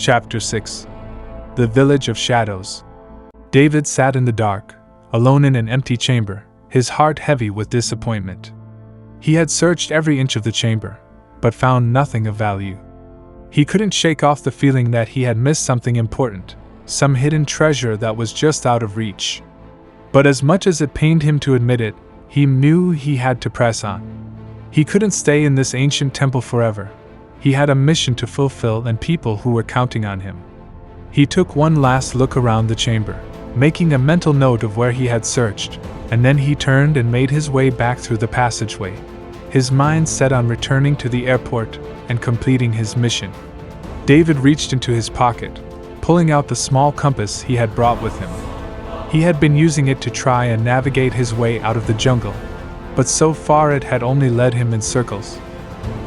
Chapter 6. The Village of Shadows. David sat in the dark, alone in an empty chamber, his heart heavy with disappointment. He had searched every inch of the chamber, but found nothing of value. He couldn't shake off the feeling that he had missed something important, some hidden treasure that was just out of reach. But as much as it pained him to admit it, he knew he had to press on. He couldn't stay in this ancient temple forever. He had a mission to fulfill and people who were counting on him. He took one last look around the chamber, making a mental note of where he had searched, and then he turned and made his way back through the passageway, his mind set on returning to the airport and completing his mission. David reached into his pocket, pulling out the small compass he had brought with him. He had been using it to try and navigate his way out of the jungle, but so far it had only led him in circles.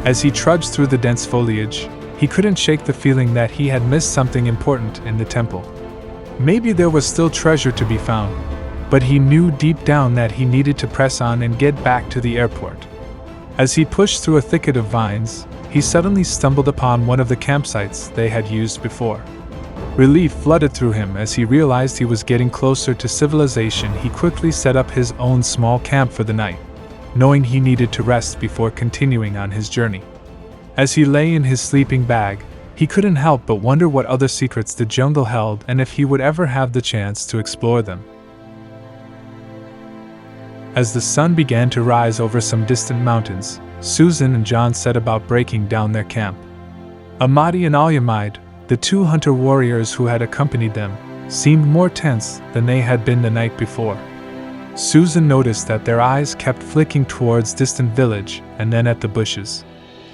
As he trudged through the dense foliage, he couldn't shake the feeling that he had missed something important in the temple. Maybe there was still treasure to be found, but he knew deep down that he needed to press on and get back to the airport. As he pushed through a thicket of vines, he suddenly stumbled upon one of the campsites they had used before. Relief flooded through him as he realized he was getting closer to civilization. He quickly set up his own small camp for the night, knowing he needed to rest before continuing on his journey. As he lay in his sleeping bag, he couldn't help but wonder what other secrets the jungle held and if he would ever have the chance to explore them. As the sun began to rise over some distant mountains, Susan and John set about breaking down their camp. Ahmadi and Alyamide, the two hunter warriors who had accompanied them, seemed more tense than they had been the night before. Susan noticed that their eyes kept flicking towards distant village and then at the bushes,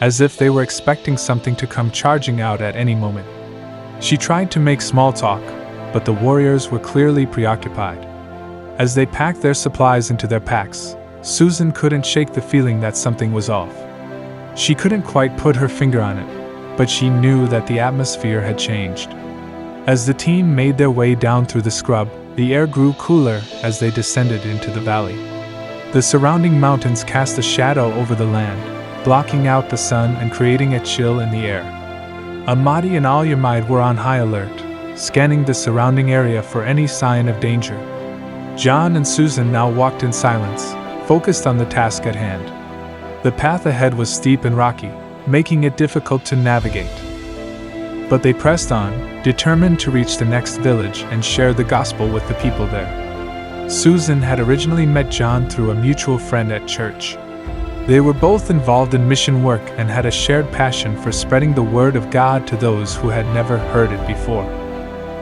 as if they were expecting something to come charging out at any moment. She tried to make small talk, but the warriors were clearly preoccupied. As they packed their supplies into their packs, Susan couldn't shake the feeling that something was off. She couldn't quite put her finger on it, but she knew that the atmosphere had changed. As the team made their way down through the scrub, the air grew cooler as they descended into the valley. The surrounding mountains cast a shadow over the land, blocking out the sun and creating a chill in the air. Ahmadi and Alyamide were on high alert, scanning the surrounding area for any sign of danger. John and Susan now walked in silence, focused on the task at hand. The path ahead was steep and rocky, making it difficult to navigate. But they pressed on, determined to reach the next village and share the gospel with the people there. Susan had originally met John through a mutual friend at church. They were both involved in mission work and had a shared passion for spreading the word of God to those who had never heard it before.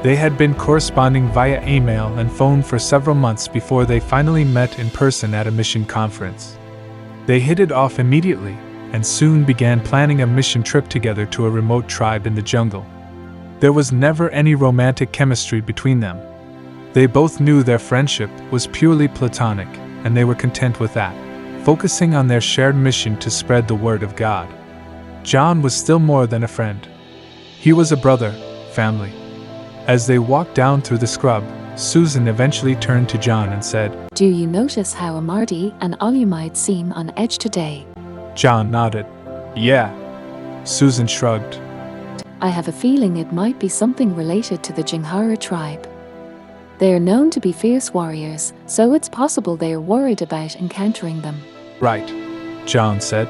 They had been corresponding via email and phone for several months before they finally met in person at a mission conference. They hit it off immediately, and soon began planning a mission trip together to a remote tribe in the jungle. There was never any romantic chemistry between them. They both knew their friendship was purely platonic, and they were content with that, focusing on their shared mission to spread the word of God. John was still more than a friend. He was a brother, family. As they walked down through the scrub, Susan eventually turned to John and said, "Do you notice how Ahmadi and Alyamide seem on edge today?" John nodded. "Yeah." Susan shrugged. "I have a feeling it might be something related to the Jinghara tribe. They are known to be fierce warriors, so it's possible they are worried about encountering them." "Right," John said.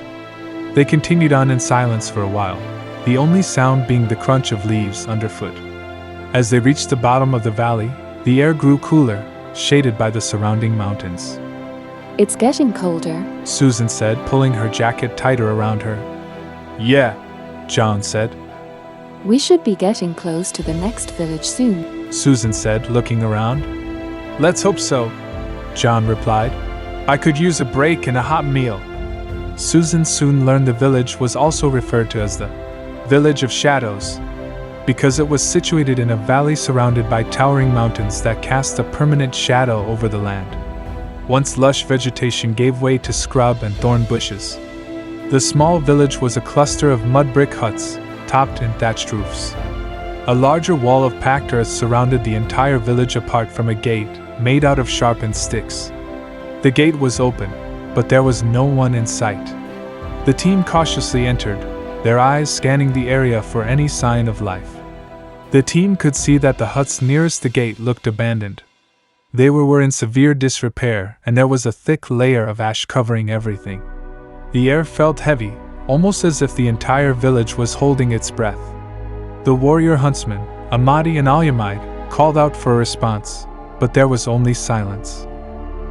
They continued on in silence for a while, the only sound being the crunch of leaves underfoot. As they reached the bottom of the valley, the air grew cooler, shaded by the surrounding mountains. "It's getting colder," Susan said, pulling her jacket tighter around her. "Yeah," John said. "We should be getting close to the next village soon," Susan said, looking around. "Let's hope so," John replied. "I could use a break and a hot meal." Susan soon learned the village was also referred to as the Village of Shadows, because it was situated in a valley surrounded by towering mountains that cast a permanent shadow over the land. Once lush vegetation gave way to scrub and thorn bushes. The small village was a cluster of mud brick huts, topped in thatched roofs. A larger wall of packed earth surrounded the entire village apart from a gate made out of sharpened sticks. The gate was open, but there was no one in sight. The team cautiously entered, their eyes scanning the area for any sign of life. The team could see that the huts nearest the gate looked abandoned. They were in severe disrepair, and there was a thick layer of ash covering everything. The air felt heavy, almost as if the entire village was holding its breath. The warrior huntsmen, Ahmadi and Alyamide, called out for a response, but there was only silence.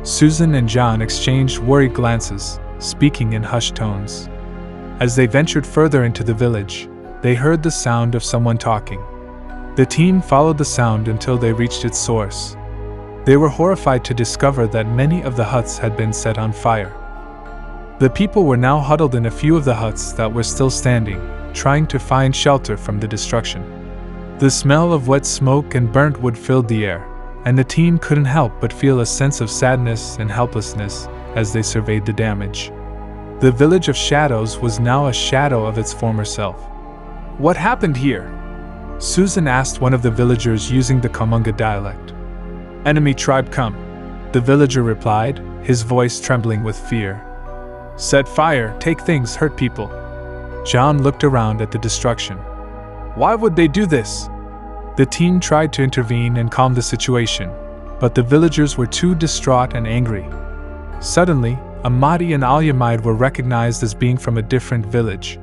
Susan and John exchanged worried glances, speaking in hushed tones. As they ventured further into the village, they heard the sound of someone talking. The team followed the sound until they reached its source. They were horrified to discover that many of the huts had been set on fire. The people were now huddled in a few of the huts that were still standing, trying to find shelter from the destruction. The smell of wet smoke and burnt wood filled the air, and the team couldn't help but feel a sense of sadness and helplessness as they surveyed the damage. The village of shadows was now a shadow of its former self. "What happened here?" Susan asked one of the villagers using the Kamunga dialect. "Enemy tribe come," the villager replied, his voice trembling with fear. "Set fire, take things, hurt people." John looked around at the destruction. "Why would they do this?" The team tried to intervene and calm the situation, but the villagers were too distraught and angry. Suddenly, Ahmadi and Alyamide were recognized as being from a different village.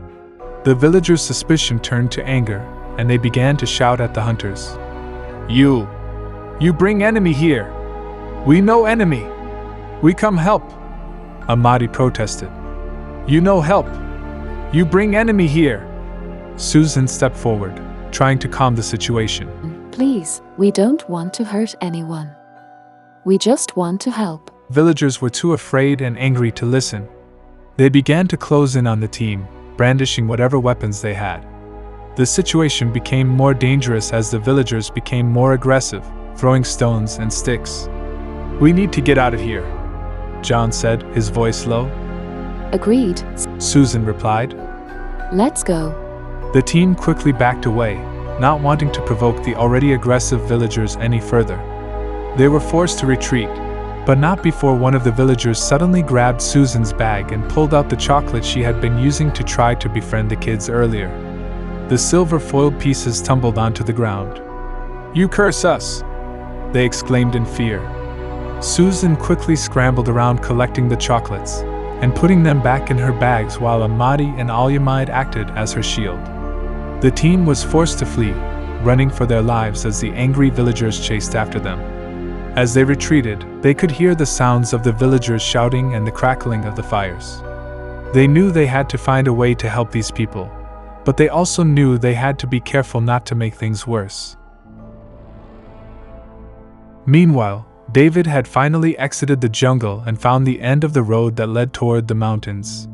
The villagers' suspicion turned to anger, and they began to shout at the hunters. You bring enemy here! We know enemy! We come help!" Ahmadi protested. "You know help! You bring enemy here!" Susan stepped forward, trying to calm the situation. "Please, we don't want to hurt anyone. We just want to help." Villagers were too afraid and angry to listen. They began to close in on the team, brandishing whatever weapons they had. The situation became more dangerous as the villagers became more aggressive, throwing stones and sticks. "We need to get out of here," John said, his voice low. "Agreed," Susan replied. "Let's go." The team quickly backed away, not wanting to provoke the already aggressive villagers any further. They were forced to retreat, but not before one of the villagers suddenly grabbed Susan's bag and pulled out the chocolate she had been using to try to befriend the kids earlier. The silver foiled pieces tumbled onto the ground. "You curse us!" they exclaimed in fear. Susan quickly scrambled around collecting the chocolates and putting them back in her bags while Ahmadi and Alyamide acted as her shield. The team was forced to flee, running for their lives as the angry villagers chased after them. As they retreated, they could hear the sounds of the villagers shouting and the crackling of the fires. They knew they had to find a way to help these people, but they also knew they had to be careful not to make things worse. Meanwhile, David had finally exited the jungle and found the end of the road that led toward the mountains.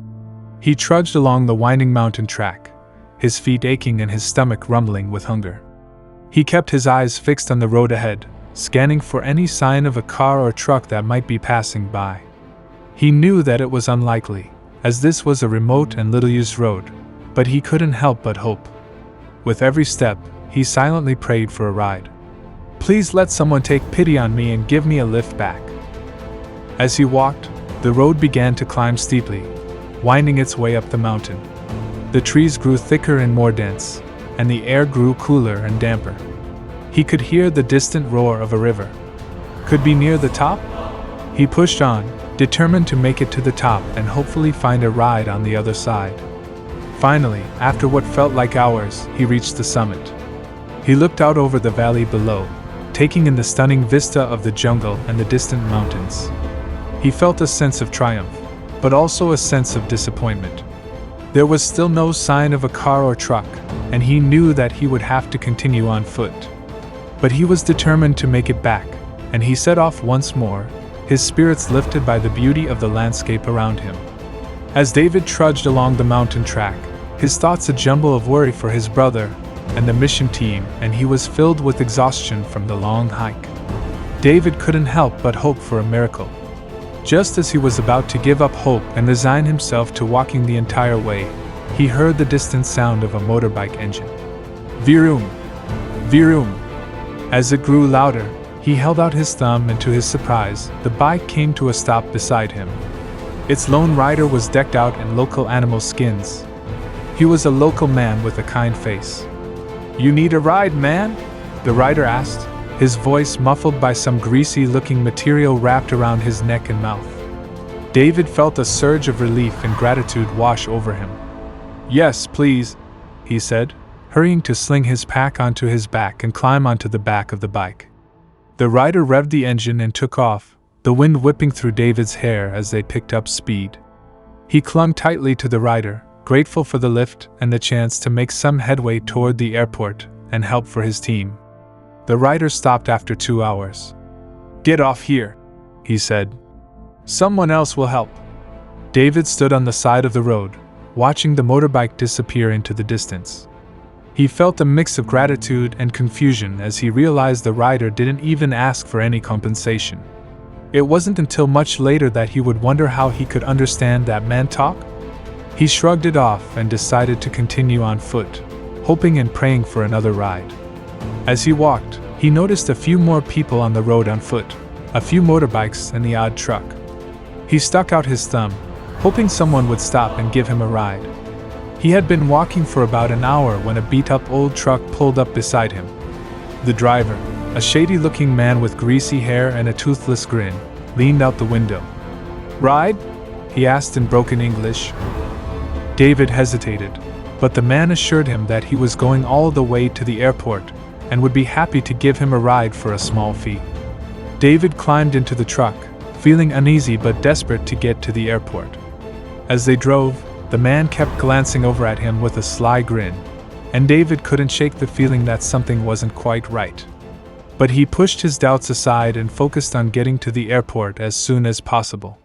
He trudged along the winding mountain track, his feet aching and his stomach rumbling with hunger. He kept his eyes fixed on the road ahead, scanning for any sign of a car or truck that might be passing by. He knew that it was unlikely, as this was a remote and little-used road, but he couldn't help but hope. With every step, he silently prayed for a ride. "Please let someone take pity on me and give me a lift back." As he walked, the road began to climb steeply, winding its way up the mountain. The trees grew thicker and more dense, and the air grew cooler and damper. He could hear the distant roar of a river. Could be near the top? He pushed on, determined to make it to the top and hopefully find a ride on the other side. Finally, after what felt like hours, he reached the summit. He looked out over the valley below, taking in the stunning vista of the jungle and the distant mountains. He felt a sense of triumph, but also a sense of disappointment. There was still no sign of a car or truck, and he knew that he would have to continue on foot. But he was determined to make it back, and he set off once more, his spirits lifted by the beauty of the landscape around him. As David trudged along the mountain track, his thoughts a jumble of worry for his brother and the mission team, and he was filled with exhaustion from the long hike. David couldn't help but hope for a miracle. Just as he was about to give up hope and resign himself to walking the entire way, he heard the distant sound of a motorbike engine. Vroom! Vroom! As it grew louder, he held out his thumb, and to his surprise, the bike came to a stop beside him. Its lone rider was decked out in local animal skins. He was a local man with a kind face. You need a ride, man? The rider asked, his voice muffled by some greasy-looking material wrapped around his neck and mouth. David felt a surge of relief and gratitude wash over him. Yes, please, he said, hurrying to sling his pack onto his back and climb onto the back of the bike. The rider revved the engine and took off, the wind whipping through David's hair as they picked up speed. He clung tightly to the rider, grateful for the lift and the chance to make some headway toward the airport and help for his team. The rider stopped after 2 hours. Get off here, he said. Someone else will help. David stood on the side of the road, watching the motorbike disappear into the distance. He felt a mix of gratitude and confusion as he realized the rider didn't even ask for any compensation. It wasn't until much later that he would wonder how he could understand that man talk. He shrugged it off and decided to continue on foot, hoping and praying for another ride. As he walked, he noticed a few more people on the road on foot, a few motorbikes and the odd truck. He stuck out his thumb, hoping someone would stop and give him a ride. He had been walking for about an hour when a beat-up old truck pulled up beside him. The driver, a shady-looking man with greasy hair and a toothless grin, leaned out the window. Ride? He asked in broken English. David hesitated, but the man assured him that he was going all the way to the airport and would be happy to give him a ride for a small fee. David climbed into the truck, feeling uneasy but desperate to get to the airport. As they drove, the man kept glancing over at him with a sly grin, and David couldn't shake the feeling that something wasn't quite right. But he pushed his doubts aside and focused on getting to the airport as soon as possible.